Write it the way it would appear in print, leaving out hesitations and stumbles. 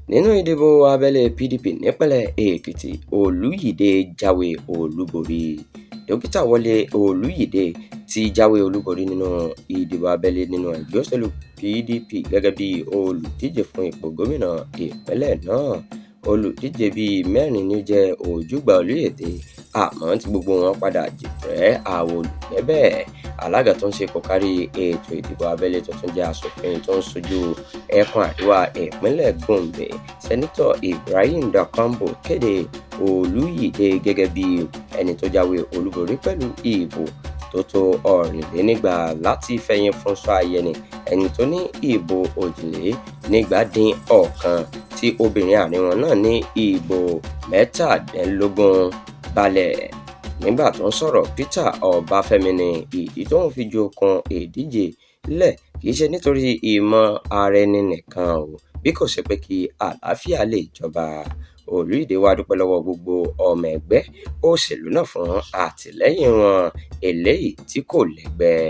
Nínú ìdìbò abẹ́lé PDP nípínlẹ̀ Ekiti, Oluyede jáwé olúborí. Dókítà Wọlé Oluyede ti jáwé olúborí nínú ìdìbò abẹ́lé nínú ẹgbẹ́ òṣèlú PDP gẹ́gẹ́ bí olùdíje fún ipò gómìnà ìpínlẹ̀ náà. Olùdíje bíi mẹ́rin ni ó jẹ́ ojúgbà Oluyede, àmọ́ tí gbogbo wọn padà jìrẹ́ àwọn olùgbẹ́bẹ̀. Alága tó ń ṣe kò kárí ètò ìdìbò abẹ́lé tuntun jẹ́ aṣòfin tó ń ṣojú ẹkùn àríwá ìpínlẹ̀ Gombe, Sẹ́nitọ̀ Ibrahim Dakambo kéde Oluyede gẹ́gẹ́ bí ẹni tó jáwé olúborí pẹ̀lú ìbò tó tó ọ̀rìnlénígba láti fẹ̀yìn Fúnṣọ́ Ayẹni, ẹni tó ní ìbò òjìlénígbadínọ̀kan tí obìnrin àárín wọn náà ní ìbò mẹ́tàdínlógún balẹ̀. Nígbà tó ń sọ̀rọ̀, Peter Ọbáfẹ́mi ní ìdí tó ń fi ju okùn ìdíje lẹ̀ kì í ṣe nítorí ìmọ̀ ara ẹni nìkan o, bí kò ṣe pé kí àlàáfíà lè jọba. Oluyede wá dúpẹ́ lọ́wọ́ gbogbo ọmọ ẹgbẹ́ òṣèlú náà fún àtìlẹ́yìn wọn eléyìí tí kò lẹ́gbẹ́.